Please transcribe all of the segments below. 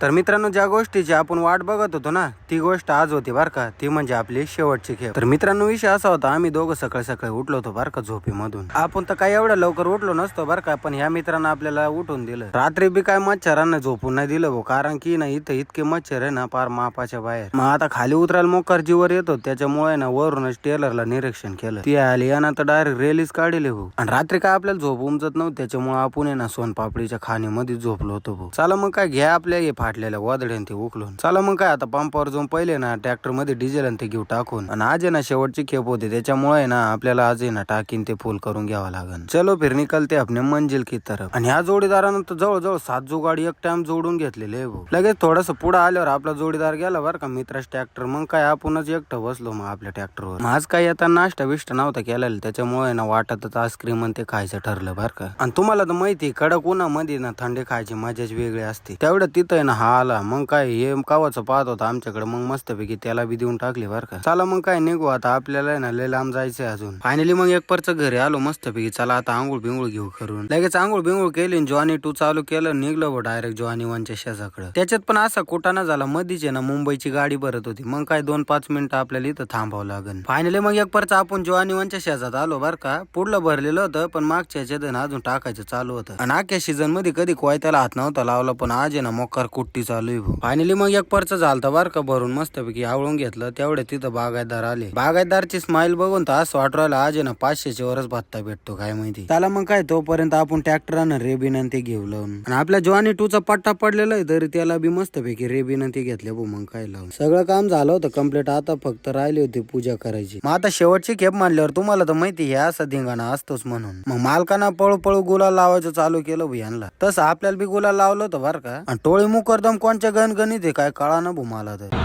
तर मित्रांनो, ज्या गोष्टीची आपण वाट बघत होतो ना, ती गोष्ट आज होती बरं का. ती म्हणजे आपली शेवटची खेळ. तर मित्रांनो, विषय असा होता, आम्ही दोघं सकाळी सकाळी उठलो होतो बरं का झोपेमधून. आपण तर काही एवढं लवकर उठलो नसतो बरं का, पण ह्या मित्रांना आपल्याला उठून दिलं. रात्री बी काय मच्छरांना झोपून नाही दिलं भाऊ, कारण की ना इथं इतके मच्छर आहे ना पार मापाच्या बाहेर. मग आता खाली उतरायला मोकार जीवर येतो, त्याच्यामुळे ना वरूनच टेलरला निरीक्षण केलं. ती आली ना तर डायरेक्ट रेलीच काढली भाऊ. आणि रात्री काय आपल्याला झोप उमजत नव्हती, त्याच्यामुळे आपण आहे ना सोनपापडीच्या खाणीमध्ये झोपलो होतो भाऊ. चला मग काय घ्या आपल्या हे फाटलेल्या वादड्यान ते उकलून. चला मग काय आता पंपावर जाऊन पहिले ना ट्रॅक्टर मध्ये डिझेल आणि ते घेऊ टाकून. आणि आज आहे ना शेवटची खेप होती, त्याच्यामुळे ना आपल्याला आज आहे ना टाकीन ते फुल करून घ्यावं लागेल. चलो फिर निकलते अपने मंजिल की तरफ. आणि ह्या जोडीदारानं तर जवळजवळ 7 जुगाडी एक टाइम जोडून घेतलेले भाऊ. लगेच थोडस पुढे आल्यावर आपला जोडीदार गेला बरं का मित्राच ट्रॅक्टर. मग काय आपणच एकटं बसलो मग आपल्या ट्रॅक्टरवर. आज काय आता नाश्ता बिष्ट नव्हता केलेला, त्याच्यामुळे ना वाटतच आईस्क्रीम आणि ते खायचं ठरलं बरं का. आणि तुम्हाला तर माहिती कडक उन्हामध्ये ना थंडी खायची मजाच वेगळी असते. तेवढं तिथं आहे ना हा आला. मग काय हे कावाचं पाहत होता आमच्याकडे, मग मस्तपैकी त्याला बी देऊन टाकली बरं का. चला मग काय निघू आता, आपल्याला ना लय लांब जायचंय अजून. फायनली मग एक परच घरी आलो मस्तपैकी. चला आता आंघोळ बिंगोळ घेऊ करून. लगेच आंघोळ बिंगोळ केली, जॉनी 2 चालू केलं, निघलो डायरेक्ट जॉनी 1च्या शेजाकडे. त्याच्यात पण असा कुटाणा झाला, मधीच आहे ना मुंबईची गाडी भरत होती. मग काय 2-5 मिनिटं आपल्याला इथं थांबावं लागेल. फायनली मग एक परच आपण जॉनी 1च्या शेजात आलो बरं का. पुढलं भरलेलं होतं, पण मागच्या ह्याच्यात अजून टाकायचं चालू होतं. आणि आख्या सीझन मध्ये कधी कोयत्याला हात नव्हता लावला, पण आज आहे ना मोकार कुट्टी चालू आहे. फायनली मग एक परच झालता बरं का भरून, मस्तपैकी आवळून घेतलं. तेवढे तिथं बागायतदार आले. बागायतदारची स्माइल बघून तर असं वाटू राहिलं आज आहे ना 500च्या वरच भत्ता भेटतो काय माहिती. त्याला मग काय तोपर्यंत आपण ट्रॅक्टरानं रेबिन ते घेऊ लावून. आणि आपल्या जॉनी 2चा पट्टा पडलेला आहे, तरी त्याला बी मस्तपैकी रेबिन ते घेतले भाऊ. मग काय लावून सगळं काम झालं होतं कम्प्लीट. आता फक्त राहिली होती पूजा करायची. मग आता शेवटची खेप मानल्यावर तुम्हाला तर माहिती हे असा धिंगाणा असतोच म्हणून. मग मालकांना पळू पळू गुलाल लावायचं चालू केलं भाऊ यांना. तसं आपल्याला बी गुलाल लावलं होतं बरं का. आणि टोळी मुकरदम कोणच्या गणगणित आहे काय कळा ना भाऊ मला तर.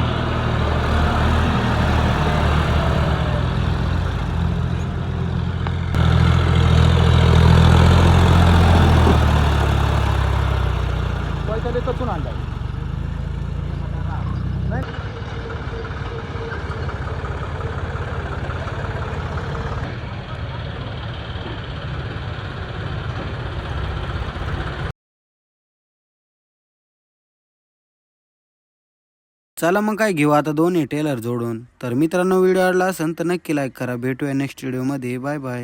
कचून आणलाय चला मग काय घेऊ आता दोन्ही टेलर जोडून. तर मित्रांनो, व्हिडिओ आवडला असेल तर नक्की लाईक करा. भेटूया नेक्स्ट व्हिडिओ मध्ये. Bye bye.